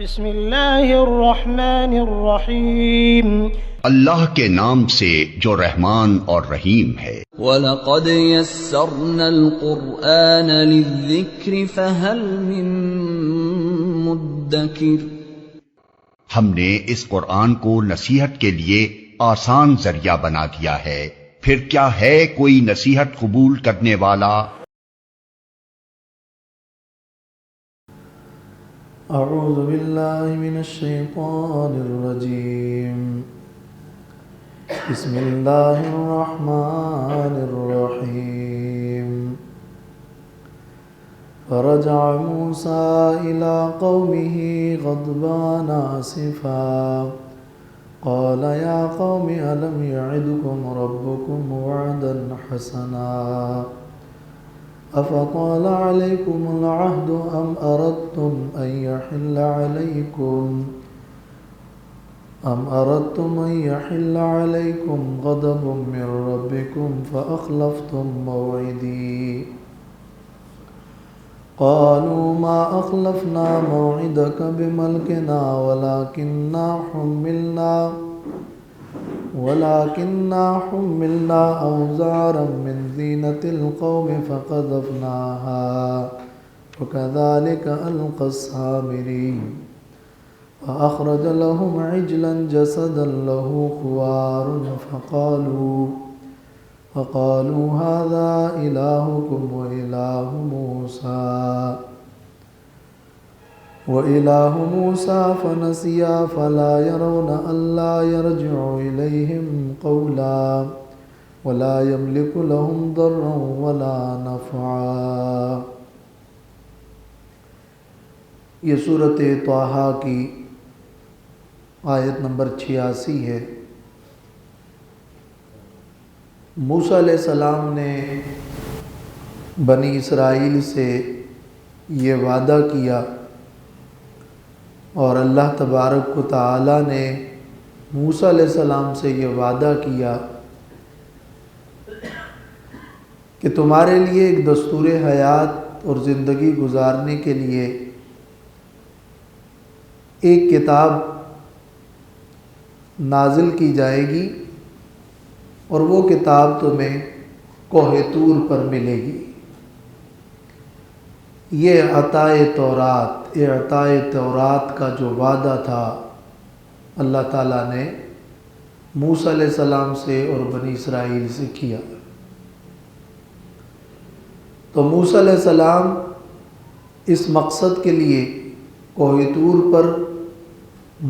بسم اللہ الرحمن الرحیم۔ اللہ کے نام سے جو رحمان اور رحیم ہے۔ وَلَقَدْ يَسَّرْنَا الْقُرْآنَ لِلذِّكْرِ فَهَلْ مِن مُدَّكِرٍ، ہم نے اس قرآن کو نصیحت کے لیے آسان ذریعہ بنا دیا ہے، پھر کیا ہے کوئی نصیحت قبول کرنے والا؟ اعوذ باللہ من الشیطان الرجیم، بسم اللہ الرحمن الرحیم۔ فرجع موسیٰ إلى قومه غضبان آسفا قال يا قوم ألم يعدكم ربكم وعدا حسنا أفطال عليكم العهد أم أردتم أن يحل عليكم غضب من ربكم فأخلفتم موعدي قالوا ما أخلفنا موعدك بملكنا ولكننا حملنا أوزارا من زينة القوم فقذفناها وكذلك ألقى السامري فأخرج لهم عجلا جسدا له خوار فقالوا هذا إلهكم وإله موسى فنسيا فلا يرون ألا يرجع إليهم قولا ولا يملك لهم ضرا ولا نفعا۔ یہ سورۃ طٰہٰ کی آیت نمبر 86 ہے۔ موسیٰ علیہ السلام نے بنی اسرائیل سے یہ وعدہ کیا اور اللہ تبارک و تعالی نے موسیٰ علیہ السلام سے یہ وعدہ کیا کہ تمہارے لیے ایک دستور حیات اور زندگی گزارنے کے لیے ایک کتاب نازل کی جائے گی اور وہ کتاب تمہیں کوہ طور پر ملے گی۔ یہ اعطائے تورات کا جو وعدہ تھا اللہ تعالیٰ نے موسیٰ علیہ السلام سے اور بنی اسرائیل سے کیا۔ تو موسیٰ علیہ السلام اس مقصد کے لیے کوہ طور پر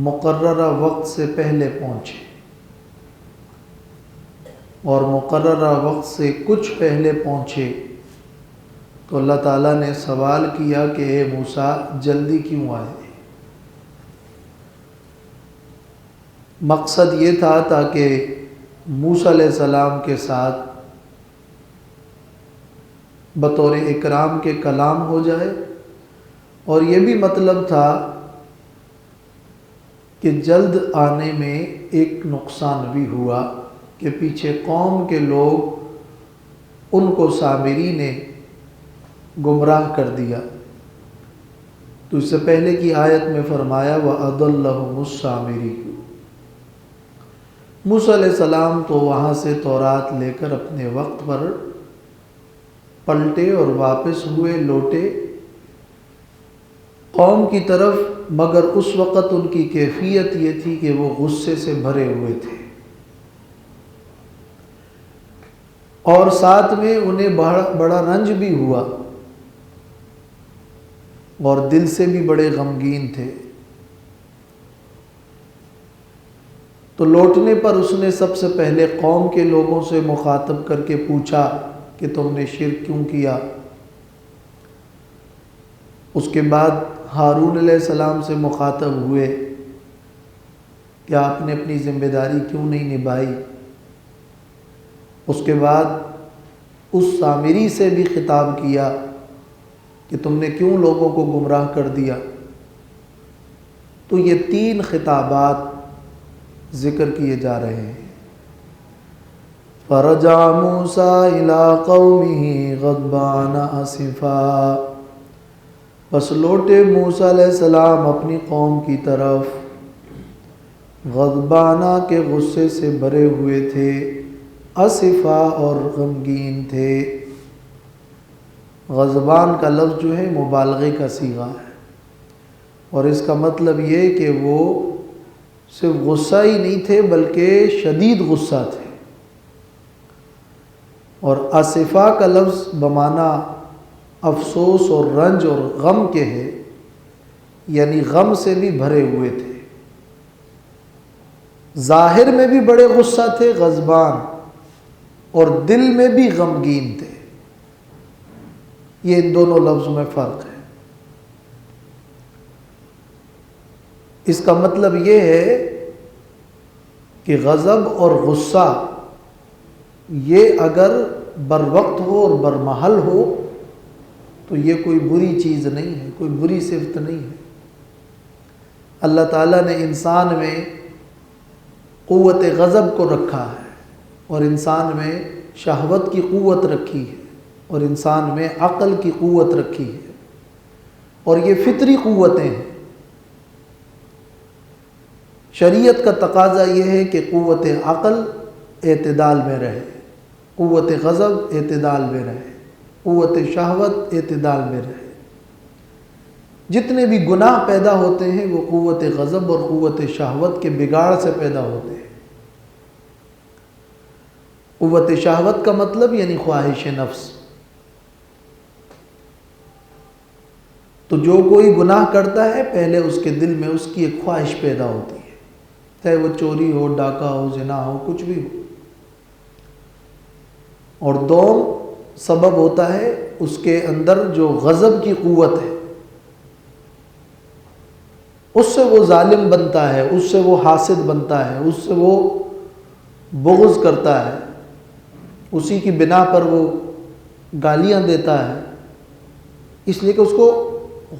مقررہ وقت سے پہلے پہنچے اور مقررہ وقت سے کچھ پہلے پہنچے تو اللہ تعالیٰ نے سوال کیا کہ اے موسیٰ جلدی کیوں آئے؟ مقصد یہ تھا تاکہ موسیٰ علیہ السلام کے ساتھ بطور اکرام کے کلام ہو جائے، اور یہ بھی مطلب تھا کہ جلد آنے میں ایک نقصان بھی ہوا کہ پیچھے قوم کے لوگ ان کو سامری نے گمراہ کر دیا۔ تو اس سے پہلے کی آیت میں فرمایا وَأَضَلَّهُمُ السَّامِرِيُّ۔ موسیٰ علیہ السلام تو وہاں سے تورات لے کر اپنے وقت پر پلٹے اور واپس ہوئے، لوٹے قوم کی طرف، مگر اس وقت ان کی کیفیت یہ تھی کہ وہ غصے سے بھرے ہوئے تھے اور ساتھ میں انہیں بڑا رنج بھی ہوا اور دل سے بھی بڑے غمگین تھے۔ تو لوٹنے پر اس نے سب سے پہلے قوم کے لوگوں سے مخاطب کر کے پوچھا کہ تم نے شرک کیوں کیا؟ اس کے بعد ہارون علیہ السلام سے مخاطب ہوئے کہ آپ نے اپنی ذمہ داری کیوں نہیں نبھائی؟ اس کے بعد اس سامری سے بھی خطاب کیا کہ تم نے کیوں لوگوں کو گمراہ کر دیا؟ تو یہ 3 خطابات ذکر کیے جا رہے ہیں۔ فرجع موسیٰ إلى قومه غضبان آسفا، بس لوٹے موسیٰ علیہ السلام اپنی قوم کی طرف، غضبانہ کے غصے سے بھرے ہوئے تھے، اسفا اور غمگین تھے۔ غضبان کا لفظ جو ہے مبالغے کا صیغہ ہے، اور اس کا مطلب یہ کہ وہ صرف غصہ ہی نہیں تھے بلکہ شدید غصہ تھے۔ اور اسفا کا لفظ بمعنی افسوس اور رنج اور غم کے ہے، یعنی غم سے بھی بھرے ہوئے تھے۔ ظاہر میں بھی بڑے غصہ تھے غضبان، اور دل میں بھی غمگین تھے۔ یہ ان دونوں لفظوں میں فرق ہے۔ اس کا مطلب یہ ہے کہ غضب اور غصہ یہ اگر بر وقت ہو اور برمحل ہو تو یہ کوئی بری چیز نہیں ہے، کوئی بری صفت نہیں ہے۔ اللہ تعالیٰ نے انسان میں قوت غضب کو رکھا ہے، اور انسان میں شہوت کی قوت رکھی ہے، اور انسان میں عقل کی قوت رکھی ہے، اور یہ فطری قوتیں ہیں۔ شریعت کا تقاضا یہ ہے کہ قوت عقل اعتدال میں رہے، قوت غضب اعتدال میں رہے، قوت شہوت اعتدال میں رہے۔ جتنے بھی گناہ پیدا ہوتے ہیں وہ قوت غضب اور قوت شہوت کے بگاڑ سے پیدا ہوتے ہیں۔ قوت شہوت کا مطلب یعنی خواہش نفس۔ تو جو کوئی گناہ کرتا ہے پہلے اس کے دل میں اس کی ایک خواہش پیدا ہوتی ہے، چاہے وہ چوری ہو، ڈاکہ ہو، زنا ہو، کچھ بھی ہو۔ اور دوم سبب ہوتا ہے اس کے اندر جو غضب کی قوت ہے، اس سے وہ ظالم بنتا ہے، اس سے وہ حاسد بنتا ہے، اس سے وہ بغض کرتا ہے، اسی کی بنا پر وہ گالیاں دیتا ہے، اس لیے کہ اس کو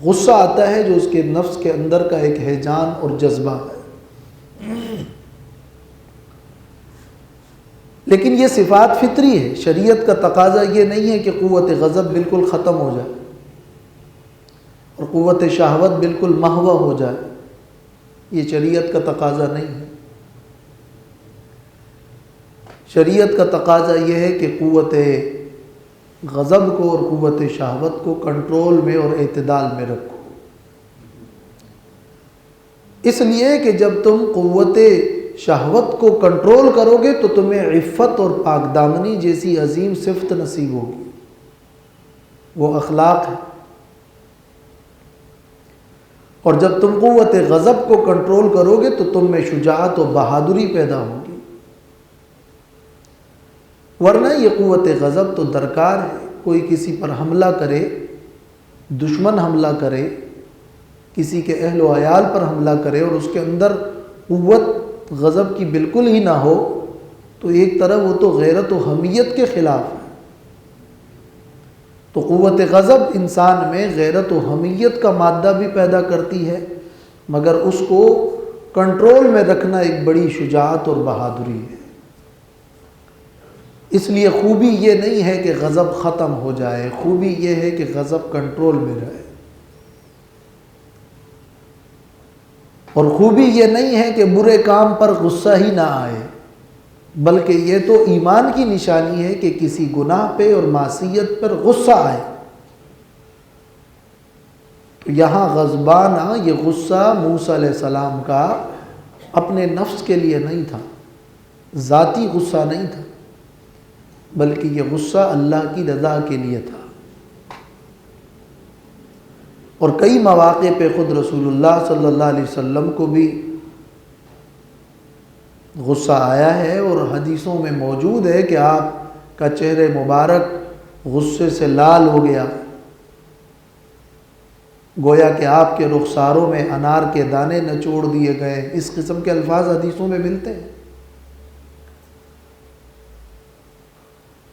غصہ آتا ہے جو اس کے نفس کے اندر کا ایک ہیجان اور جذبہ ہے۔ لیکن یہ صفات فطری ہے۔ شریعت کا تقاضا یہ نہیں ہے کہ قوت غضب بالکل ختم ہو جائے اور قوت شہوت بالکل محو ہو جائے، یہ شریعت کا تقاضا نہیں ہے۔ شریعت کا تقاضا یہ ہے کہ قوت غضب کو اور قوت شہوت کو کنٹرول میں اور اعتدال میں رکھو، اس لیے کہ جب تم قوت شہوت کو کنٹرول کرو گے تو تمہیں عفت اور پاک دامنی جیسی عظیم صفت نصیب ہوگی، وہ اخلاق ہے۔ اور جب تم قوت غضب کو کنٹرول کرو گے تو تم میں شجاعت و بہادری پیدا ہوگی، ورنہ یہ قوت غضب تو درکار ہے۔ کوئی کسی پر حملہ کرے، دشمن حملہ کرے، کسی کے اہل و عیال پر حملہ کرے اور اس کے اندر قوت غضب کی بالکل ہی نہ ہو تو ایک طرح وہ تو غیرت و حمیت کے خلاف ہے۔ تو قوت غضب انسان میں غیرت و حمیت کا مادہ بھی پیدا کرتی ہے، مگر اس کو کنٹرول میں رکھنا ایک بڑی شجاعت اور بہادری ہے۔ اس لیے خوبی یہ نہیں ہے کہ غضب ختم ہو جائے، خوبی یہ ہے کہ غضب کنٹرول میں رہے۔ اور خوبی یہ نہیں ہے کہ برے کام پر غصہ ہی نہ آئے، بلکہ یہ تو ایمان کی نشانی ہے کہ کسی گناہ پہ اور معصیت پر غصہ آئے۔ تو یہاں غضبانہ یہ غصہ موسیٰ علیہ السلام کا اپنے نفس کے لیے نہیں تھا، ذاتی غصہ نہیں تھا، بلکہ یہ غصہ اللہ کی رضا کے لیے تھا۔ اور کئی مواقع پہ خود رسول اللہ صلی اللہ علیہ وسلم کو بھی غصہ آیا ہے، اور حدیثوں میں موجود ہے کہ آپ کا چہرہ مبارک غصے سے لال ہو گیا، گویا کہ آپ کے رخساروں میں انار کے دانے نچوڑ دیے گئے۔ اس قسم کے الفاظ حدیثوں میں ملتے ہیں۔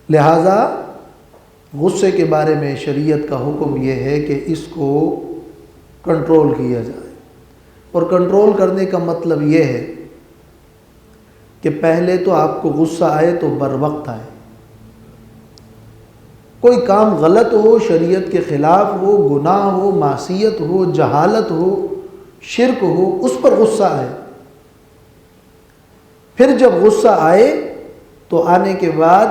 لہذا غصے کے بارے میں شریعت کا حکم یہ ہے کہ اس کو کنٹرول کیا جائے، اور کنٹرول کرنے کا مطلب یہ ہے کہ پہلے تو آپ کو غصہ آئے تو بر وقت آئے۔ کوئی کام غلط ہو، شریعت کے خلاف ہو، گناہ ہو، معصیت ہو، جہالت ہو، شرک ہو، اس پر غصہ آئے۔ پھر جب غصہ آئے تو آنے کے بعد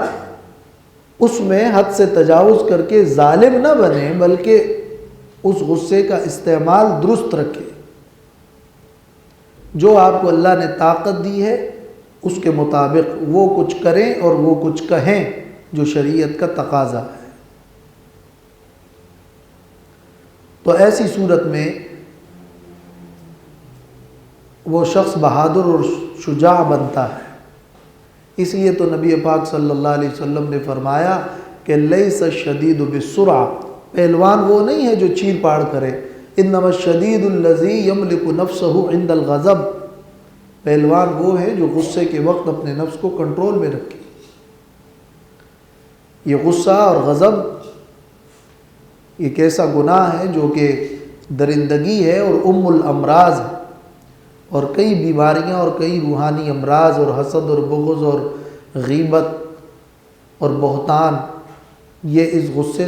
اس میں حد سے تجاوز کر کے ظالم نہ بنے، بلکہ اس غصے کا استعمال درست رکھے۔ جو آپ کو اللہ نے طاقت دی ہے اس کے مطابق وہ کچھ کریں اور وہ کچھ کہیں جو شریعت کا تقاضا ہے۔ تو ایسی صورت میں وہ شخص بہادر اور شجاع بنتا ہے۔ اس لیے تو نبی پاک صلی اللہ علیہ وسلم نے فرمایا کہ لیس الشدید بالسرعہ، پہلوان وہ نہیں ہے جو چیر پاڑ کرے، انما الشدید الذی یملک نفسہ عند الغضب، پہلوان وہ ہے جو غصے کے وقت اپنے نفس کو کنٹرول میں رکھے۔ یہ غصہ اور غضب ایک ایسا گناہ ہے جو کہ درندگی ہے اور ام الامراض ہے، اور کئی بیماریاں اور کئی روحانی امراض اور حسد اور بغض اور غیبت اور بہتان یہ اس غصے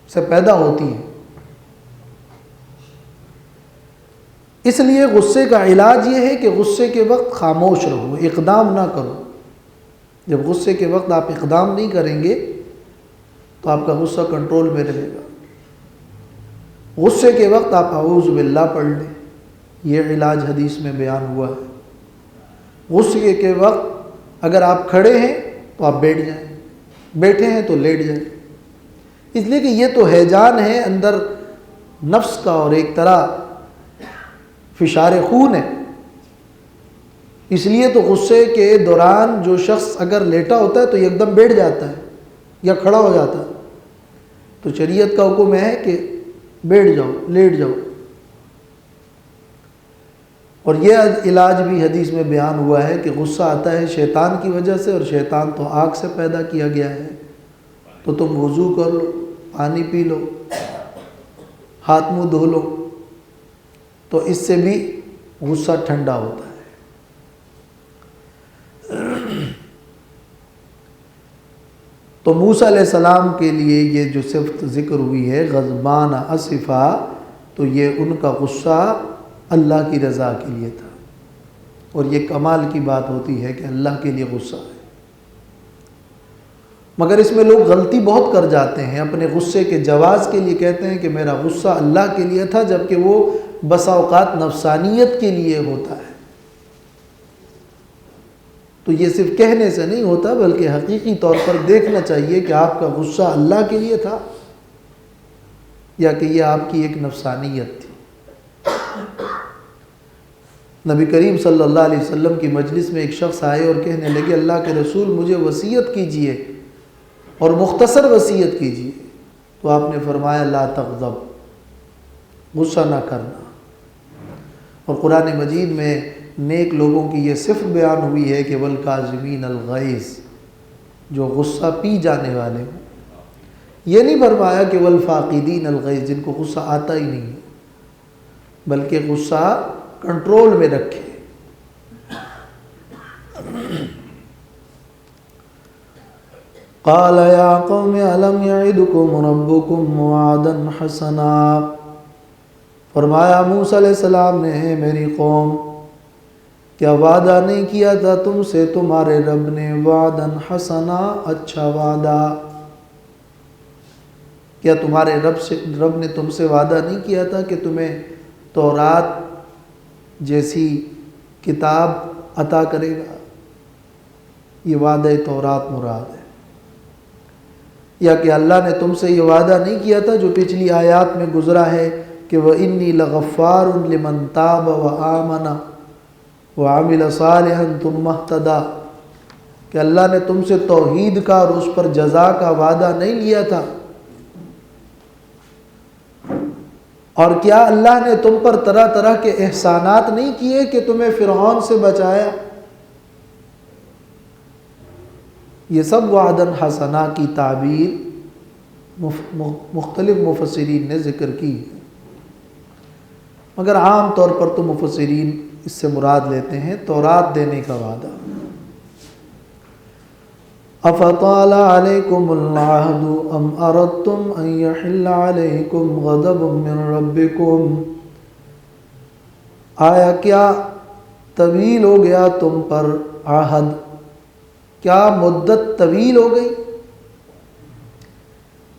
سے پیدا ہوتی ہیں۔ اس لیے غصے کا علاج یہ ہے کہ غصے کے وقت خاموش رہو، اقدام نہ کرو۔ جب غصے کے وقت آپ اقدام نہیں کریں گے تو آپ کا غصہ کنٹرول میں رہے گا۔ غصے کے وقت آپ اعوذ باللہ پڑھ لیں، یہ علاج حدیث میں بیان ہوا ہے۔ غصے کے وقت اگر آپ کھڑے ہیں تو آپ بیٹھ جائیں، بیٹھے ہیں تو لیٹ جائیں، اس لیے کہ یہ تو ہیجان ہے اندر نفس کا اور ایک طرح فشار خون ہے۔ اس لیے تو غصے کے دوران جو شخص اگر لیٹا ہوتا ہے تو ایک دم بیٹھ جاتا ہے یا کھڑا ہو جاتا ہے، تو شریعت کا حکم ہے کہ بیٹھ جاؤ، لیٹ جاؤ۔ اور یہ علاج بھی حدیث میں بیان ہوا ہے کہ غصہ آتا ہے شیطان کی وجہ سے، اور شیطان تو آگ سے پیدا کیا گیا ہے، تو تم وضو کر لو، پانی پی لو، ہاتھ منہ دھو لو، تو اس سے بھی غصہ ٹھنڈا ہوتا ہے۔ تو موسیٰ علیہ السلام کے لیے یہ جو صفت ذکر ہوئی ہے غضبان اسفا، تو یہ ان کا غصہ اللہ کی رضا کے لیے تھا، اور یہ کمال کی بات ہوتی ہے کہ اللہ کے لیے غصہ ہے۔ مگر اس میں لوگ غلطی بہت کر جاتے ہیں، اپنے غصے کے جواز کے لیے کہتے ہیں کہ میرا غصہ اللہ کے لیے تھا، جبکہ وہ بسا اوقات نفسانیت کے لیے ہوتا ہے۔ تو یہ صرف کہنے سے نہیں ہوتا، بلکہ حقیقی طور پر دیکھنا چاہیے کہ آپ کا غصہ اللہ کے لیے تھا یا کہ یہ آپ کی ایک نفسانیت تھی۔ نبی کریم صلی اللہ علیہ وسلم کی مجلس میں ایک شخص آئے اور کہنے لگے اللہ کے رسول مجھے وصیت کیجئے اور مختصر وصیت کیجئے، تو آپ نے فرمایا لا تغضب، غصہ نہ کرنا۔ اور قرآن مجید میں نیک لوگوں کی یہ صفت بیان ہوئی ہے کہ والکاظمین الغیظ، جو غصہ پی جانے والے ہوں۔ یہ نہیں فرمایا کہ والفاقدین الغیظ، جن کو غصہ آتا ہی نہیں ہے، بلکہ غصہ کنٹرول میں رکھے۔ قال یا قوم الم یعدکم ربکم وعدا حسنا، فرمایا موسیٰ علیہ السلام نے میری قوم کیا وعدہ نہیں کیا تھا تم سے تمہارے رب نے وعدا حسنا، اچھا وعدہ؟ کیا تمہارے رب نے تم سے وعدہ نہیں کیا تھا کہ تمہیں تورات جیسی کتاب عطا کرے گا؟ یہ وعدہ تورات مراد ہے۔ یا کہ اللہ نے تم سے یہ وعدہ نہیں کیا تھا جو پچھلی آیات میں گزرا ہے کہ وَإِنِّي لَغَفَّارٌ لِمَن تَابَ وَآمَنَ وَعَمِلَ صَالِحًا ثُمَّ اهْتَدَىٰ، کہ اللہ نے تم سے توحید کا اور اس پر جزا کا وعدہ نہیں لیا تھا؟ اور کیا اللہ نے تم پر طرح طرح کے احسانات نہیں کیے کہ تمہیں فرعون سے بچایا؟ یہ سب وعدن حسنا کی تعبیر مختلف مفسرین نے ذکر کی، مگر عام طور پر تو مفسرین اس سے مراد لیتے ہیں تورات دینے کا وعدہ۔ افطال علیکم العہد ام اردتم ان یحل علیکم غضب من ربکم، آیا کیا طویل ہو گیا تم پر عہد، کیا مدت طویل ہو گئی،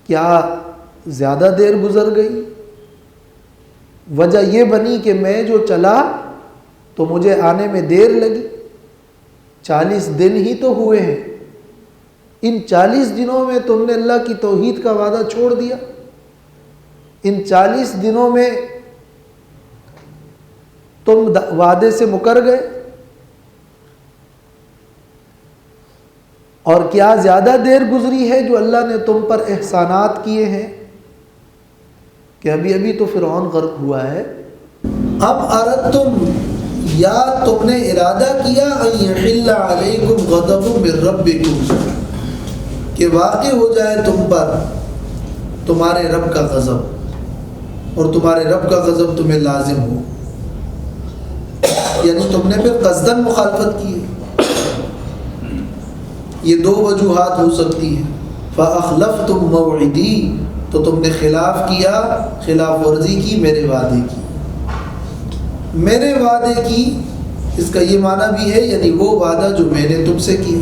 کیا زیادہ دیر گزر گئی؟ وجہ یہ بنی کہ میں جو چلا تو مجھے آنے میں دیر لگی، 40 دن ہی تو ہوئے ہیں، ان 40 دنوں میں تم نے اللہ کی توحید کا وعدہ چھوڑ دیا، ان 40 دنوں میں تم وعدے سے مکر گئے، اور کیا زیادہ دیر گزری ہے جو اللہ نے تم پر احسانات کیے ہیں کہ ابھی ابھی تو فرعون غرق ہوا ہے۔ اب اردتم، یا تم نے ارادہ کیا ان یحل علیکم غضب من ربکم، کہ واقع ہو جائے تم پر تمہارے رب کا غضب، اور تمہارے رب کا غضب تمہیں لازم ہو، یعنی تم نے پھر قصداً مخالفت کی ہے۔ یہ 2 وجوہات ہو سکتی ہیں، فَأَخْلَفْتُمْ مَوْعِدِي، تو تم نے خلاف کیا، خلاف ورزی کی میرے وعدے کی، میرے وعدے کی، اس کا یہ معنی بھی ہے یعنی وہ وعدہ جو میں نے تم سے کیا،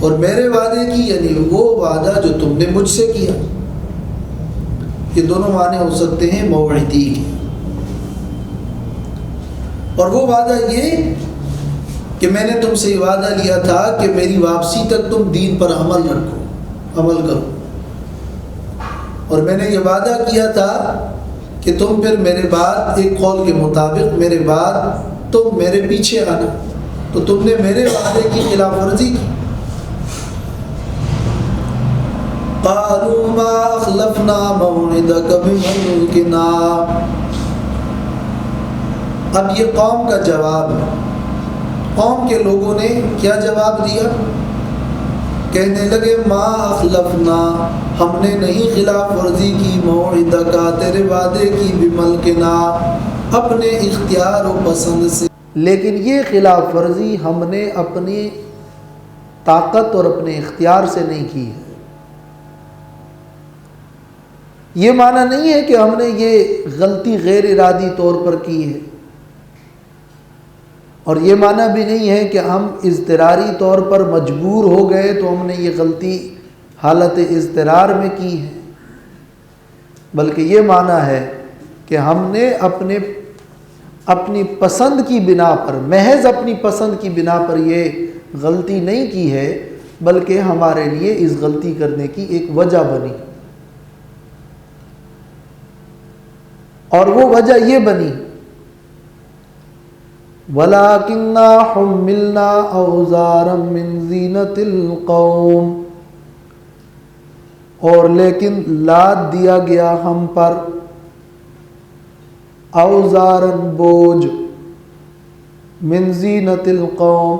اور میرے وعدے کی یعنی وہ وعدہ جو تم نے مجھ سے کیا، یہ دونوں معنی ہو سکتے ہیں موعدی کے۔ اور وہ وعدہ یہ کہ میں نے تم سے یہ وعدہ لیا تھا کہ میری واپسی تک تم دین پر عمل کرو، اور میں نے یہ وعدہ کیا تھا کہ تم پھر میرے بعد ایک قول کے مطابق میرے بعد تم میرے پیچھے آنا، تو تم نے میرے وعدے کی خلاف ورزی کی۔ قالوا ما اخلفنا موعدك بملكنا، اب یہ قوم کا جواب ہے، قوم کے لوگوں نے کیا جواب دیا؟ کہنے لگے ما اخلفنا، ہم نے نہیں خلاف ورزی کی، موعدک، تیرے وعدے کی، بملکنا، اپنے اختیار و پسند سے، لیکن یہ خلاف ورزی ہم نے اپنی طاقت اور اپنے اختیار سے نہیں کی ہے۔ یہ معنی نہیں ہے کہ ہم نے یہ غلطی غیر ارادی طور پر کی ہے، اور یہ معنی بھی نہیں ہے کہ ہم اضطراری طور پر مجبور ہو گئے تو ہم نے یہ غلطی حالت اضطرار میں کی ہے، بلکہ یہ معنی ہے کہ ہم نے اپنی پسند کی بنا پر، محض اپنی پسند کی بنا پر یہ غلطی نہیں کی ہے، بلکہ ہمارے لیے اس غلطی کرنے کی ایک وجہ بنی، اور وہ وجہ یہ بنی وَلَكِنَّا حُمِّلْنَا أَوْزَارًا مِّن زِینَةِ الْقَوْمِ، اور لیکن لاد دیا گیا ہم پر اوزارن بوجھ، من زینت القوم،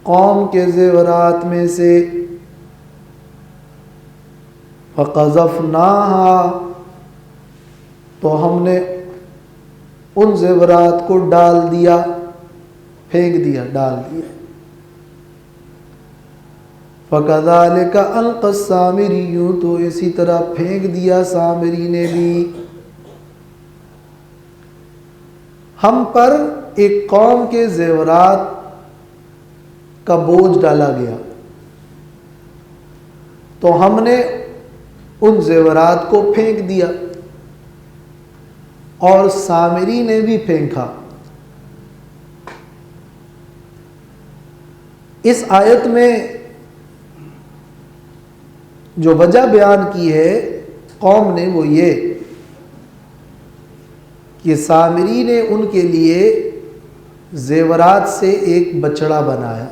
قوم کے زیورات میں سے، فقذفناها، تو ہم نے ان زیورات کو ڈال دیا، پھینک دیا، ڈال دیا۔ فَكَذَلِكَ أَلْقَى السَّامِرِيُّ، تو اسی طرح پھینک دیا سامری نے بھی۔ ہم پر ایک قوم کے زیورات کا بوجھ ڈالا گیا، تو ہم نے ان زیورات کو پھینک دیا، اور سامری نے بھی پھینکا۔ اس آیت میں جو وجہ بیان کی ہے قوم نے وہ یہ کہ سامری نے ان کے لیے زیورات سے ایک بچڑا بنایا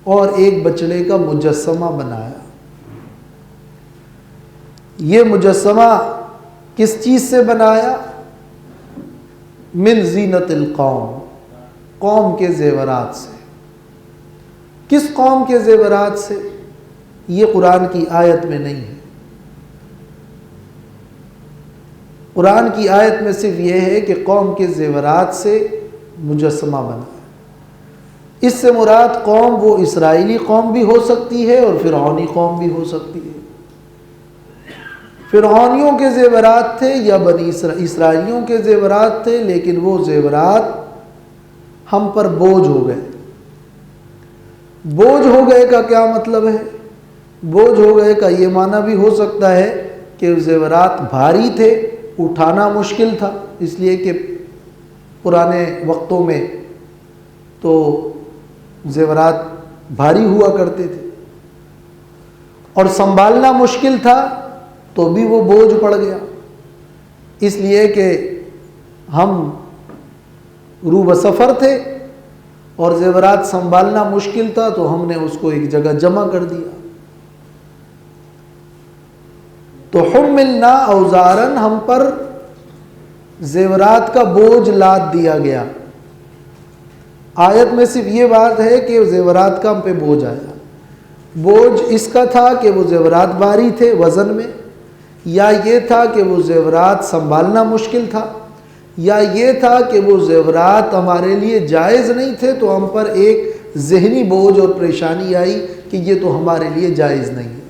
اور ایک بچڑے کا مجسمہ بنایا۔ یہ مجسمہ کس چیز سے بنایا؟ من زینت القوم، قوم کے زیورات سے۔ کس قوم کے زیورات سے؟ یہ قرآن کی آیت میں نہیں ہے۔ قرآن کی آیت میں صرف یہ ہے کہ قوم کے زیورات سے مجسمہ بنا۔ اس سے مراد قوم وہ اسرائیلی قوم بھی ہو سکتی ہے اور فرعونی قوم بھی ہو سکتی ہے۔ فرعونیوں کے زیورات تھے یا بنی اسرائیلیوں کے زیورات تھے، لیکن وہ زیورات ہم پر بوجھ ہو گئے۔ بوجھ ہو گئے کا کیا مطلب ہے؟ بوجھ ہو گئے کا یہ معنی بھی ہو سکتا ہے کہ زیورات بھاری تھے، اٹھانا مشکل تھا، اس لیے کہ پرانے وقتوں میں تو زیورات بھاری ہوا کرتے تھے، اور سنبھالنا مشکل تھا تو بھی وہ بوجھ پڑ گیا، اس لیے کہ ہم رو بسفر تھے اور زیورات سنبھالنا مشکل تھا تو ہم نے اس کو ایک جگہ جمع کر دیا۔ تو حملنا اوزارن، ہم پر زیورات کا بوجھ لاد دیا گیا۔ آیت میں صرف یہ بات ہے کہ زیورات کا ہم پہ بوجھ آیا۔ بوجھ اس کا تھا کہ وہ زیورات بھاری تھے وزن میں، یا یہ تھا کہ وہ زیورات سنبھالنا مشکل تھا، یا یہ تھا کہ وہ زیورات ہمارے لیے جائز نہیں تھے، تو ہم پر ایک ذہنی بوجھ اور پریشانی آئی کہ یہ تو ہمارے لیے جائز نہیں ہے۔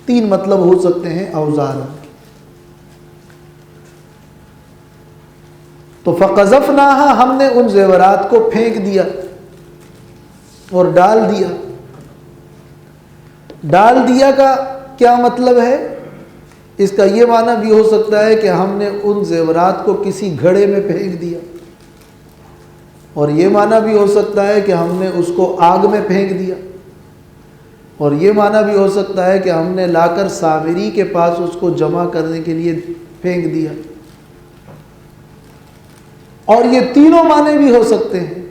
تین مطلب ہو سکتے ہیں اوزار۔ تو فقذفناها، ہم نے ان زیورات کو پھینک دیا اور ڈال دیا۔ ڈال دیا کا کیا مطلب ہے؟ اس کا یہ معنی بھی ہو سکتا ہے کہ ہم نے ان زیورات کو کسی گھڑے میں پھینک دیا، اور یہ معنی بھی ہو سکتا ہے کہ ہم نے اس کو آگ میں پھینک دیا، اور یہ معنی بھی ہو سکتا ہے کہ ہم نے لا کر سامری کے پاس اس کو جمع کرنے کے لیے پھینک دیا، اور یہ تینوں معنی بھی ہو سکتے ہیں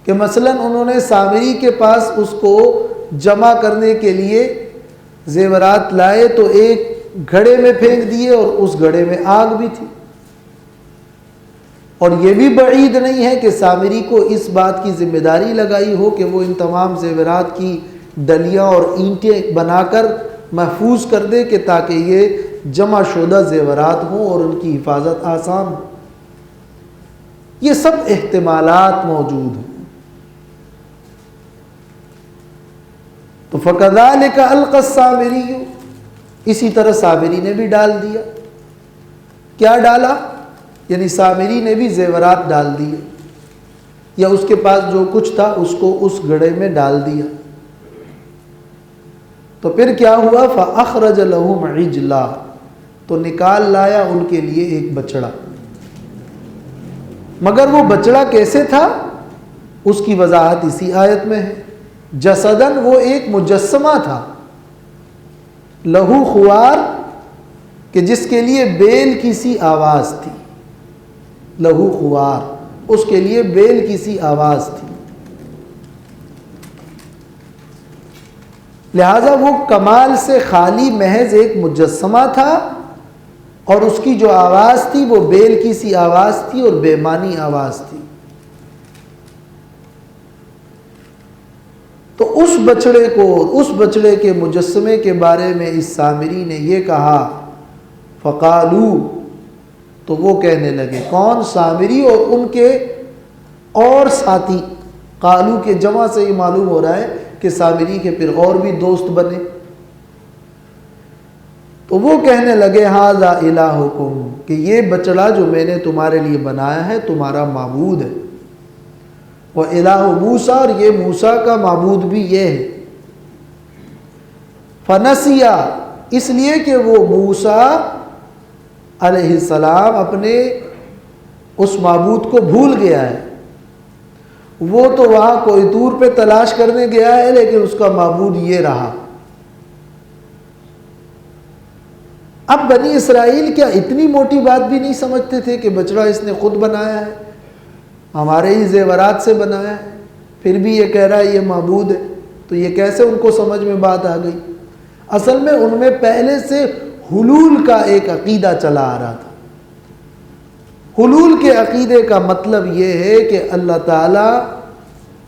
کہ مثلا انہوں نے سامری کے پاس اس کو جمع کرنے کے لیے زیورات لائے تو ایک گھڑے میں پھینک دیے اور اس گھڑے میں آگ بھی تھی، اور یہ بھی بعید نہیں ہے کہ سامری کو اس بات کی ذمہ داری لگائی ہو کہ وہ ان تمام زیورات کی ڈلیاں اور اینٹیں بنا کر محفوظ کر دے کہ تاکہ یہ جمع شدہ زیورات ہوں اور ان کی حفاظت آسان ہو۔ یہ سب احتمالات موجود ہیں۔ تو فَكَذَلِكَ أَلْقَى السَّامِرِيُّ، اسی طرح سامری نے بھی ڈال دیا۔ کیا ڈالا؟ یعنی سامری نے بھی زیورات ڈال دیے، یا اس کے پاس جو کچھ تھا اس کو اس گھڑے میں ڈال دیا۔ تو پھر کیا ہوا؟ فَأَخْرَجَ لَهُمْ عِجْلًا، تو نکال لایا ان کے لیے ایک بچڑا۔ مگر وہ بچڑا کیسے تھا اس کی وضاحت اسی آیت میں ہے۔ جسدن، وہ ایک مجسمہ تھا، لہو خوار، کہ جس کے لیے بیل کی سی آواز تھی، لہو خوار، اس کے لیے بیل کی سی آواز تھی، لہذا وہ کمال سے خالی محض ایک مجسمہ تھا، اور اس کی جو آواز تھی وہ بیل کی سی آواز تھی اور بے معنی آواز تھی۔ تو اس بچڑے کو، اس بچڑے کے مجسمے کے بارے میں اس سامری نے یہ کہا، فقالو، تو وہ کہنے لگے، کون؟ سامری اور ان کے اور ساتھی۔ قالو کے جمع سے یہ معلوم ہو رہا ہے کہ سامری کے پھر اور بھی دوست بنے۔ تو وہ کہنے لگے، ھذا الہکم، کہ یہ بچڑا جو میں نے تمہارے لیے بنایا ہے تمہارا معبود ہے، وَإِلَٰهُ موسیٰ، اور یہ موسیٰ کا معبود بھی یہ ہے۔ فنسیا، اس لیے کہ وہ موسیٰ علیہ السلام اپنے اس معبود کو بھول گیا ہے۔ وہ تو وہاں کوئی طور پہ تلاش کرنے گیا ہے، لیکن اس کا معبود یہ رہا۔ اب بنی اسرائیل کیا اتنی موٹی بات بھی نہیں سمجھتے تھے کہ بچڑا اس نے خود بنایا ہے، ہمارے ہی زیورات سے بنایا ہے، پھر بھی یہ کہہ رہا ہے یہ معبود ہے؟ تو یہ کیسے ان کو سمجھ میں بات آ گئی؟ اصل میں ان میں پہلے سے حلول کا ایک عقیدہ چلا آ رہا تھا۔ حلول کے عقیدے کا مطلب یہ ہے کہ اللہ تعالیٰ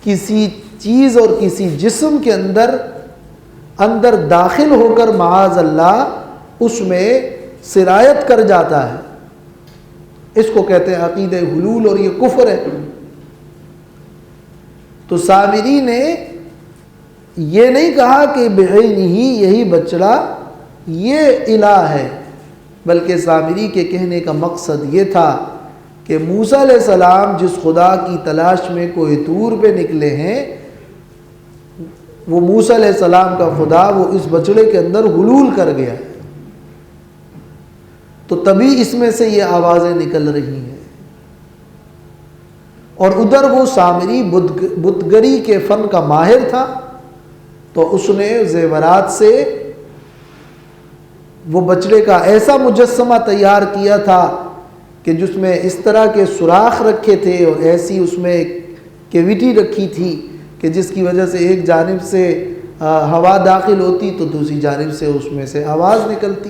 کسی چیز اور کسی جسم کے اندر داخل ہو کر معاذ اللہ اس میں سرایت کر جاتا ہے، اس کو کہتے ہیں عقیدہ حلول، اور یہ کفر ہے۔ تو سامری نے یہ نہیں کہا کہ بعینہ یہی بچڑا یہ الہ ہے، بلکہ سامری کے کہنے کا مقصد یہ تھا کہ موسیٰ علیہ السلام جس خدا کی تلاش میں کوہ طور پہ نکلے ہیں، وہ موسیٰ علیہ السلام کا خدا وہ اس بچڑے کے اندر حلول کر گیا ہے، تو تبھی اس میں سے یہ آوازیں نکل رہی ہیں۔ اور ادھر وہ سامری بتگری کے فن کا ماہر تھا، تو اس نے زیورات سے وہ بچڑے کا ایسا مجسمہ تیار کیا تھا کہ جس میں اس طرح کے سوراخ رکھے تھے اور ایسی اس میں کیویٹی رکھی تھی کہ جس کی وجہ سے ایک جانب سے ہوا داخل ہوتی تو دوسری جانب سے اس میں سے آواز نکلتی۔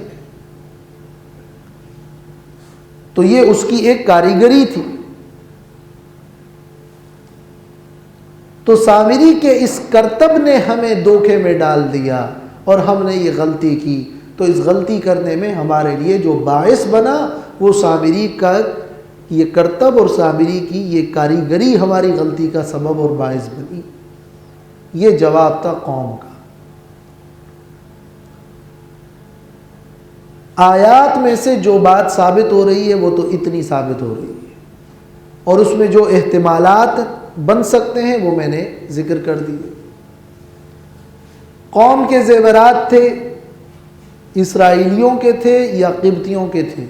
تو یہ اس کی ایک کاریگری تھی۔ تو سامری کے اس کرتب نے ہمیں دھوکے میں ڈال دیا اور ہم نے یہ غلطی کی، تو اس غلطی کرنے میں ہمارے لیے جو باعث بنا وہ سامری کا یہ کرتب اور سامری کی یہ کاریگری ہماری غلطی کا سبب اور باعث بنی۔ یہ جواب تھا قوم کا۔ آیات میں سے جو بات ثابت ہو رہی ہے وہ تو اتنی ثابت ہو رہی ہے، اور اس میں جو احتمالات بن سکتے ہیں وہ میں نے ذکر کر دیے۔ قوم کے زیورات تھے، اسرائیلیوں کے تھے یا قبطیوں کے تھے،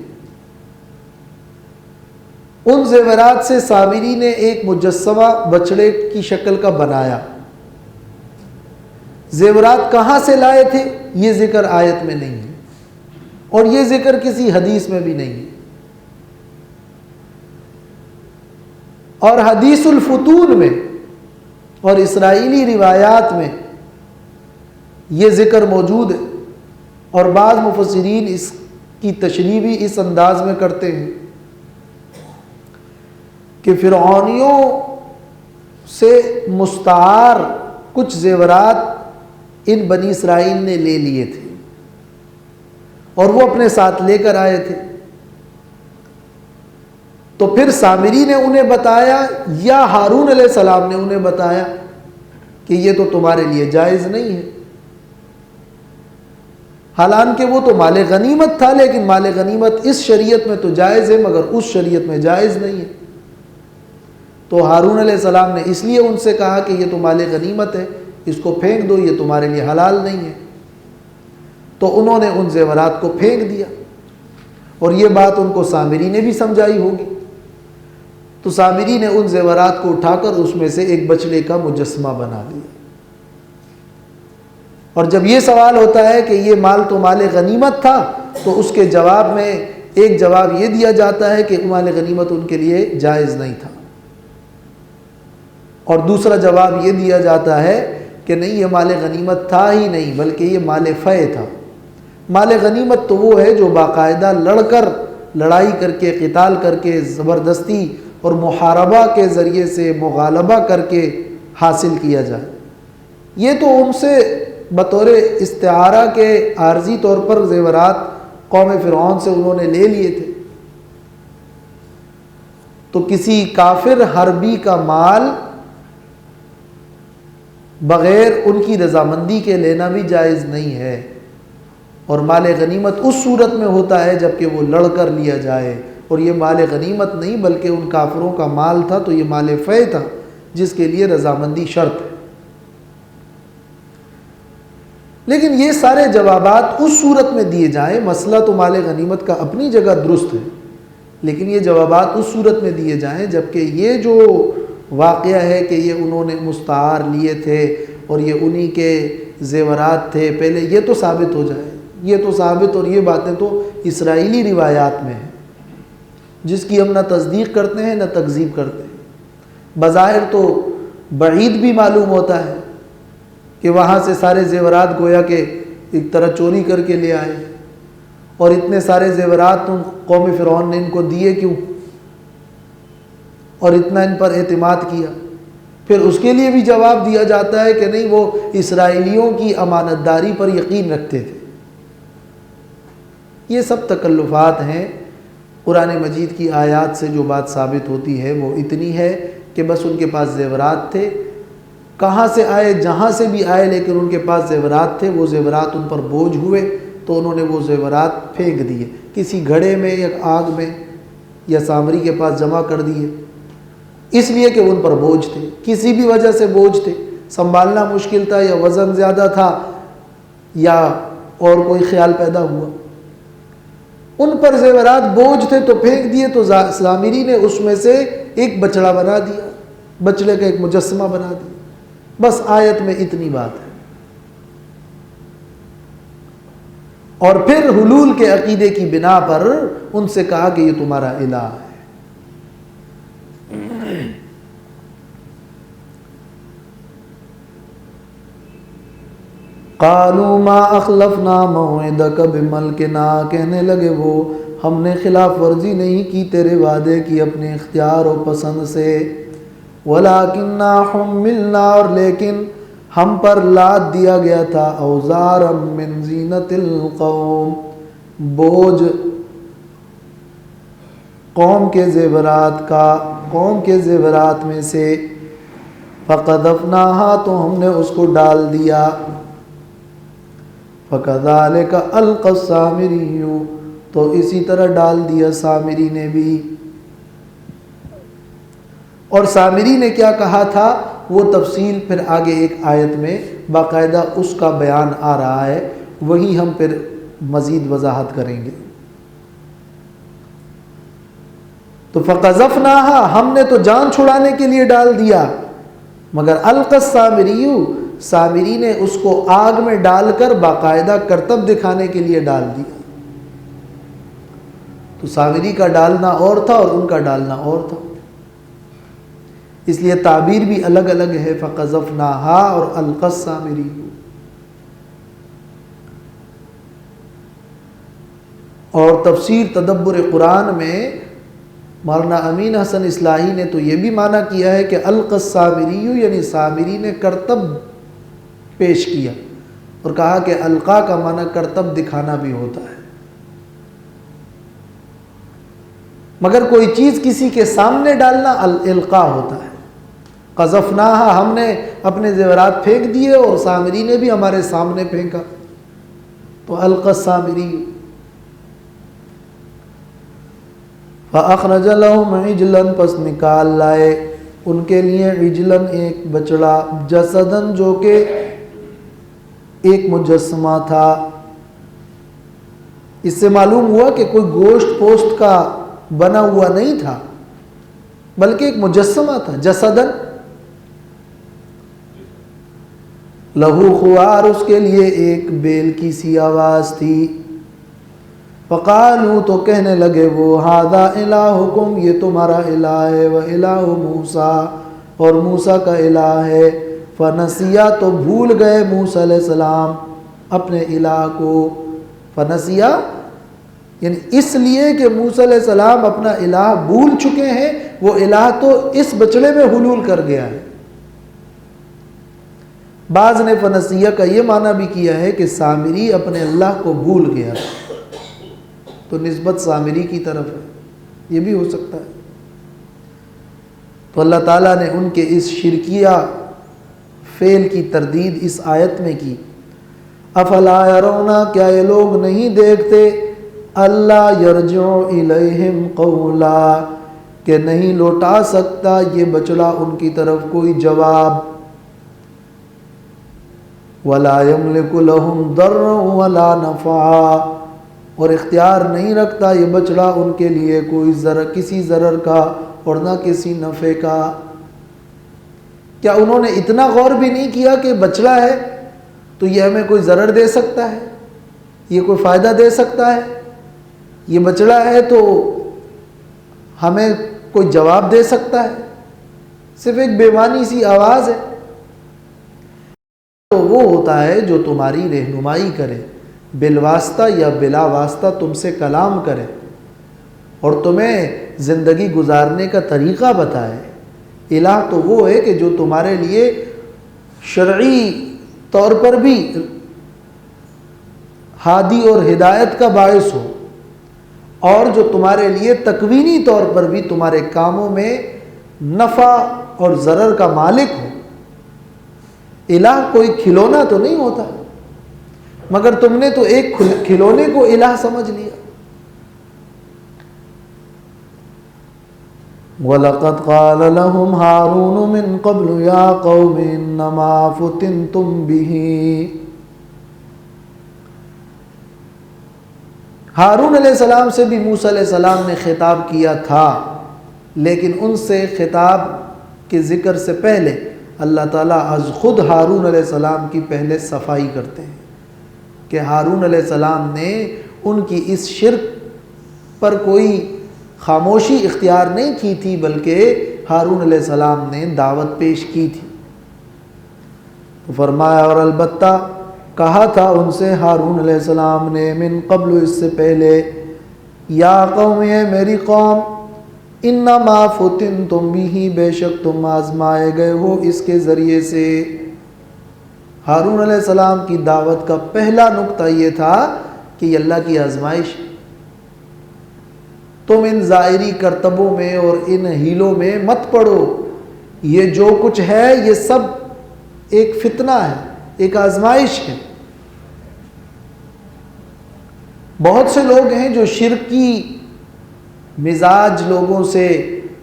ان زیورات سے سامری نے ایک مجسمہ بچڑے کی شکل کا بنایا۔ زیورات کہاں سے لائے تھے یہ ذکر آیت میں نہیں ہے، اور یہ ذکر کسی حدیث میں بھی نہیں ہے، اور حدیث الفتون میں اور اسرائیلی روایات میں یہ ذکر موجود ہے، اور بعض مفسرین اس کی تشریح بھی اس انداز میں کرتے ہیں کہ فرعونیوں سے مستعار کچھ زیورات ان بنی اسرائیل نے لے لیے تھے اور وہ اپنے ساتھ لے کر آئے تھے، تو پھر سامری نے انہیں بتایا یا ہارون علیہ السلام نے انہیں بتایا کہ یہ تو تمہارے لیے جائز نہیں ہے، حالانکہ وہ تو مال غنیمت تھا، لیکن مال غنیمت اس شریعت میں تو جائز ہے مگر اس شریعت میں جائز نہیں ہے۔ تو ہارون علیہ السلام نے اس لیے ان سے کہا کہ یہ تو مال غنیمت ہے، اس کو پھینک دو، یہ تمہارے لیے حلال نہیں ہے۔ تو انہوں نے ان زیورات کو پھینک دیا، اور یہ بات ان کو سامری نے بھی سمجھائی ہوگی، تو سامری نے ان زیورات کو اٹھا کر اس میں سے ایک بچڑے کا مجسمہ بنا دیا۔ اور جب یہ سوال ہوتا ہے کہ یہ مال تو مال غنیمت تھا، تو اس کے جواب میں ایک جواب یہ دیا جاتا ہے کہ مال غنیمت ان کے لیے جائز نہیں تھا، اور دوسرا جواب یہ دیا جاتا ہے کہ نہیں، یہ مال غنیمت تھا ہی نہیں بلکہ یہ مال فے تھا۔ مال غنیمت تو وہ ہے جو باقاعدہ لڑائی کر کے، قتال کر کے، زبردستی اور محاربہ کے ذریعے سے مغالبہ کر کے حاصل کیا جائے۔ یہ تو ان سے بطور استعارہ کے عارضی طور پر زیورات قوم فرعون سے انہوں نے لے لیے تھے۔ تو کسی کافر حربی کا مال بغیر ان کی رضامندی کے لینا بھی جائز نہیں ہے، اور مال غنیمت اس صورت میں ہوتا ہے جبکہ وہ لڑ کر لیا جائے، اور یہ مال غنیمت نہیں بلکہ ان کافروں کا مال تھا، تو یہ مال فے تھا جس کے لیے رضامندی شرط ہے۔ لیکن یہ سارے جوابات اس صورت میں دیے جائیں، مسئلہ تو مال غنیمت کا اپنی جگہ درست ہے، لیکن یہ جوابات اس صورت میں دیے جائیں جبکہ یہ جو واقعہ ہے کہ یہ انہوں نے مستعار لیے تھے اور یہ انہی کے زیورات تھے، پہلے یہ تو ثابت ہو جائے، یہ تو ثابت، اور یہ باتیں تو اسرائیلی روایات میں ہیں جس کی ہم نہ تصدیق کرتے ہیں نہ تکذیب کرتے ہیں۔ بظاہر تو بعید بھی معلوم ہوتا ہے کہ وہاں سے سارے زیورات گویا کہ ایک طرح چوری کر کے لے آئے، اور اتنے سارے زیورات تم قوم فرعون نے ان کو دیے کیوں، اور اتنا ان پر اعتماد کیا۔ پھر اس کے لیے بھی جواب دیا جاتا ہے کہ نہیں، وہ اسرائیلیوں کی امانت داری پر یقین رکھتے تھے۔ یہ سب تکلفات ہیں۔ قرآن مجید کی آیات سے جو بات ثابت ہوتی ہے وہ اتنی ہے کہ بس ان کے پاس زیورات تھے، کہاں سے آئے، جہاں سے بھی آئے، لیکن ان کے پاس زیورات تھے، وہ زیورات ان پر بوجھ ہوئے تو انہوں نے وہ زیورات پھینک دیے، کسی گھڑے میں یا آگ میں یا سامری کے پاس جمع کر دیے، اس لیے کہ ان پر بوجھ تھے، کسی بھی وجہ سے بوجھ تھے، سنبھالنا مشکل تھا یا وزن زیادہ تھا یا اور کوئی خیال پیدا ہوا، ان پر زیورات بوجھ تھے تو پھینک دیے، تو سامری نے اس میں سے ایک بچڑا بنا دیا، بچڑے کا ایک مجسمہ بنا دیا۔ بس آیت میں اتنی بات ہے۔ اور پھر حلول کے عقیدے کی بنا پر ان سے کہا کہ یہ تمہارا الہ ہے۔ قالوا ما اخلفنا موعدک بملکنا، کہنے لگے وہ ہم نے خلاف ورزی نہیں کی تیرے وعدے کی اپنے اختیار و پسند سے، ولکننا حملنا، اور لیکن ہم پر لاد دیا گیا تھا، اوزارا من زینت القوم، بوجھ قوم کے زیورات کا، قوم کے زیورات میں سے، فقذفناها، تو ہم نے اس کو ڈال دیا، فَكَذَلِكَ أَلْقَى السَّامِرِيُّ، تو اسی طرح ڈال دیا سامری نے بھی۔ اور سامری نے کیا کہا تھا وہ تفصیل پھر آگے ایک آیت میں باقاعدہ اس کا بیان آ رہا ہے، وہی ہم پھر مزید وضاحت کریں گے۔ تو فَقَذَفْنَاهَا، ہم نے تو جان چھڑانے کے لیے ڈال دیا، مگر القى السامری، سامری نے اس کو آگ میں ڈال کر باقاعدہ کرتب دکھانے کے لیے ڈال دیا۔ تو سامری کا ڈالنا اور تھا اور ان کا ڈالنا اور تھا، اس لیے تعبیر بھی الگ الگ ہے، فَقَذَفْنَاهَا اور القى السامری۔ اور تفسیر تدبر قرآن میں مولانا امین حسن اصلاحی نے تو یہ بھی معنی کیا ہے کہ القى السامری، یعنی سامری نے کرتب پیش کیا، اور کہا کہ القا کا معنی کرتب دکھانا بھی ہوتا ہے، مگر کوئی چیز کسی کے سامنے ڈالنا القا ہوتا ہے۔ قذفناها، ہم نے اپنے زیورات پھینک دیے اور سامری نے بھی ہمارے سامنے پھینکا، تو القى السامری۔ فأخرج لهم عجلا، پس نکال لائے ان کے لیے عجلا، ایک بچڑا، جسدن، جو کہ ایک مجسمہ تھا۔ اس سے معلوم ہوا کہ کوئی گوشت پوست کا بنا ہوا نہیں تھا، بلکہ ایک مجسمہ تھا، جسدن، لہو خوار، اس کے لیے ایک بیل کی سی آواز تھی۔ فقالوا، تو کہنے لگے وہ، ھذا الہکم، یہ تمہارا الہ ہے، وَإِلَٰهُ مُوسیٰ، اور موسیٰ کا الہ ہے۔ فنسیا، تو بھول گئے موسیٰ علیہ السلام اپنے الہ کو۔ فنسیا یعنی اس لیے کہ موسیٰ علیہ السلام اپنا الہ بھول چکے ہیں، وہ الہ تو اس بچڑے میں حلول کر گیا ہے۔ بعض نے فنسیہ کا یہ معنی بھی کیا ہے کہ سامری اپنے اللہ کو بھول گیا تھا، تو نسبت سامری کی طرف ہے، یہ بھی ہو سکتا ہے۔ تو اللہ تعالیٰ نے ان کے اس شرکیہ فعل کی تردید اس آیت میں کی۔ افلا یرون، کیا یہ لوگ نہیں دیکھتے، اللہ یرجع الیہم قولا، کہ نہیں لوٹا سکتا یہ بچڑا ان کی طرف کوئی جواب، ولا یملک لہم ضرا ولا نفعا، اور اختیار نہیں رکھتا یہ بچڑا ان کے لیے کوئی کسی ضرر کا اور نہ کسی نفع کا۔ کیا انہوں نے اتنا غور بھی نہیں کیا کہ بچڑا ہے تو یہ ہمیں کوئی ضرر دے سکتا ہے، یہ کوئی فائدہ دے سکتا ہے، یہ بچڑا ہے تو ہمیں کوئی جواب دے سکتا ہے؟ صرف ایک بےمانی سی آواز ہے۔ تو وہ ہوتا ہے جو تمہاری رہنمائی کرے، بالواسطہ یا بلا واسطہ تم سے کلام کرے اور تمہیں زندگی گزارنے کا طریقہ بتائے۔ الہ تو وہ ہے کہ جو تمہارے لیے شرعی طور پر بھی ہادی اور ہدایت کا باعث ہو، اور جو تمہارے لیے تکوینی طور پر بھی تمہارے کاموں میں نفع اور ضرر کا مالک ہو۔ الہ کوئی کھلونا تو نہیں ہوتا، مگر تم نے تو ایک کھلونے کو الہ سمجھ لیا۔ وَلَقَدْ قَالَ لَهُمْ هَارُونُ مِنْ قَبْلُ يَا قَوْمِ إِنَّمَا فُتِنْتُمْ بِهِ۔ ہارون علیہ السلام سے بھی موسیٰ علیہ السلام نے خطاب کیا تھا، لیکن ان سے خطاب کے ذکر سے پہلے اللہ تعالیٰ از خود ہارون علیہ السلام کی پہلے صفائی کرتے ہیں کہ ہارون علیہ السلام نے ان کی اس شرک پر کوئی خاموشی اختیار نہیں کی تھی، بلکہ ہارون علیہ السلام نے دعوت پیش کی تھی۔ تو فرمایا اور البتہ کہا تھا ان سے ہارون علیہ السلام نے من قبل، اس سے پہلے، یا قوم، اے میری قوم، انما فتنتم بہ، بے شک تم آزمائے گئے ہو اس کے ذریعے سے۔ ہارون علیہ السلام کی دعوت کا پہلا نقطہ یہ تھا کہ یہ اللہ کی آزمائش ہے۔ تم ان ظاہری کرتبوں میں اور ان ہیلوں میں مت پڑو، یہ جو کچھ ہے یہ سب ایک فتنہ ہے، ایک آزمائش ہے۔ بہت سے لوگ ہیں جو شرکی مزاج لوگوں سے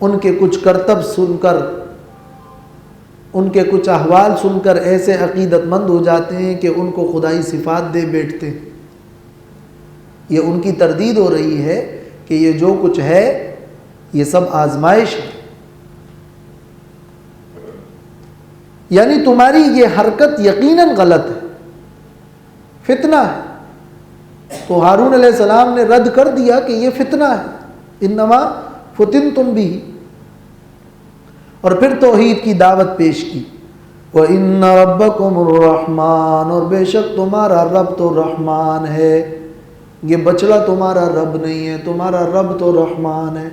ان کے کچھ کرتب سن کر، ان کے کچھ احوال سن کر ایسے عقیدت مند ہو جاتے ہیں کہ ان کو خدائی صفات دے بیٹھتے ہیں۔ یہ ان کی تردید ہو رہی ہے کہ یہ جو کچھ ہے یہ سب آزمائش ہے، یعنی تمہاری یہ حرکت یقیناً غلط ہے، فتنہ ہے۔ تو ہارون علیہ السلام نے رد کر دیا کہ یہ فتنہ ہے، انما فتنتم بھی، اور پھر توحید کی دعوت پیش کی۔ وَإِنَّ رَبَّكُمُ الرَّحْمَنُ، اور بے شک تمہارا رب تو رحمان ہے، یہ بچڑا تمہارا رب نہیں ہے، تمہارا رب تو رحمان ہے۔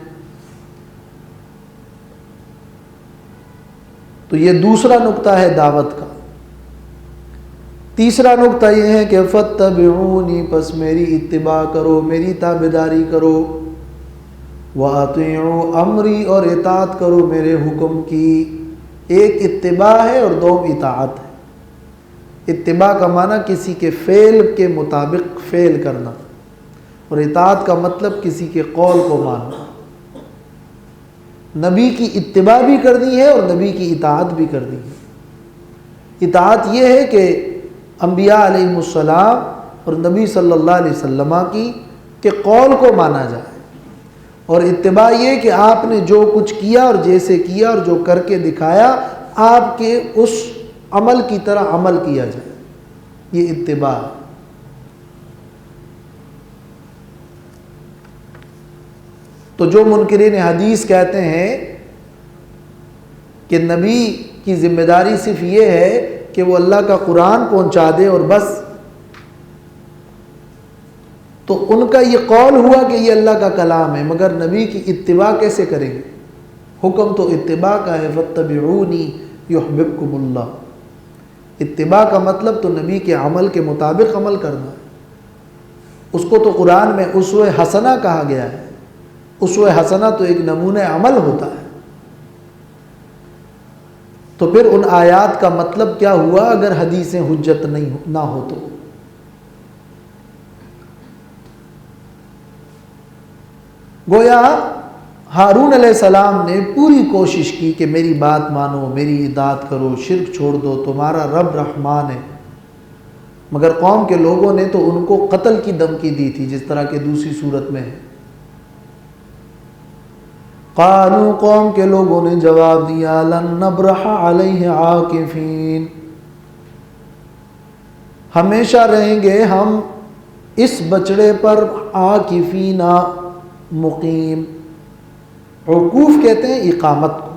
تو یہ دوسرا نقطہ ہے دعوت کا۔ تیسرا نقطہ یہ ہے کہ فَاتَّبِعُونِی، پس میری اتباع کرو، میری تابعداری کرو، وَأَطِیعُوا أَمْرِی، اور اطاعت کرو میرے حکم کی۔ ایک اتباع ہے اور دوم اطاعت ہے۔ اتباع کا معنی کسی کے فعل کے مطابق فعل کرنا، اور اطاعت کا مطلب کسی کے قول کو ماننا۔ نبی کی اتباع بھی کرنی ہے اور نبی کی اطاعت بھی کرنی ہے۔ اطاعت یہ ہے کہ انبیاء علیہ السلام اور نبی صلی اللہ علیہ وسلم کے قول کو مانا جائے، اور اتباع یہ کہ آپ نے جو کچھ کیا اور جیسے کیا اور جو کر کے دکھایا، آپ کے اس عمل کی طرح عمل کیا جائے، یہ اتباع ہے۔ تو جو منکرین حدیث کہتے ہیں کہ نبی کی ذمہ داری صرف یہ ہے کہ وہ اللہ کا قرآن پہنچا دے اور بس، تو ان کا یہ قول ہوا کہ یہ اللہ کا کلام ہے، مگر نبی کی اتباع کیسے کریں گے؟ حکم تو اتباع کا ہے، فَاتَّبِعُونِی یُحْبِبْکُمُ اللَّہ۔ اتباع کا مطلب تو نبی کے عمل کے مطابق عمل کرنا ہے۔ اس کو تو قرآن میں اسوہ حسنہ کہا گیا ہے۔ اسوہ حسنہ تو ایک نمونہ عمل ہوتا ہے۔ تو پھر ان آیات کا مطلب کیا ہوا اگر حدیثیں حجت نہ ہو تو؟ گویا ہارون علیہ السلام نے پوری کوشش کی کہ میری بات مانو، میری اطاعت کرو، شرک چھوڑ دو، تمہارا رب رحمان ہے، مگر قوم کے لوگوں نے تو ان کو قتل کی دھمکی دی تھی، جس طرح کہ دوسری صورت میں ہے۔ قالوا، قوم کے لوگوں نے جواب دیا، لن نبرح علیہ عاکفین، ہمیشہ رہیں گے ہم اس بچڑے پر عاکفین، مقیم۔ عکوف کہتے ہیں اقامت کو،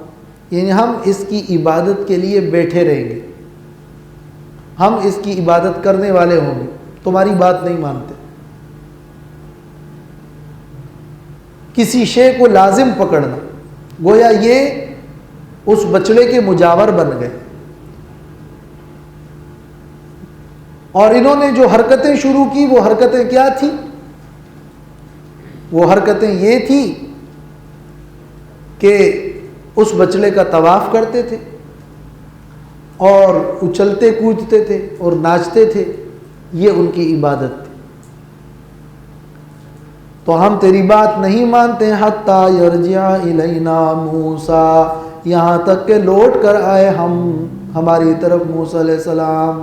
یعنی ہم اس کی عبادت کے لیے بیٹھے رہیں گے، ہم اس کی عبادت کرنے والے ہوں گے، تمہاری بات نہیں مانتے۔ کسی شے کو لازم پکڑنا، گویا یہ اس بچڑے کے مجاور بن گئے۔ اور انہوں نے جو حرکتیں شروع کی وہ حرکتیں کیا تھیں؟ وہ حرکتیں یہ تھی کہ اس بچڑے کا طواف کرتے تھے اور اچھلتے کودتے تھے اور ناچتے تھے، یہ ان کی عبادت تھی۔ تو ہم تیری بات نہیں مانتے حتیٰ یرجع الینا موسیٰ، یہاں تک کہ لوٹ کر آئے ہماری طرف موسیٰ علیہ السلام۔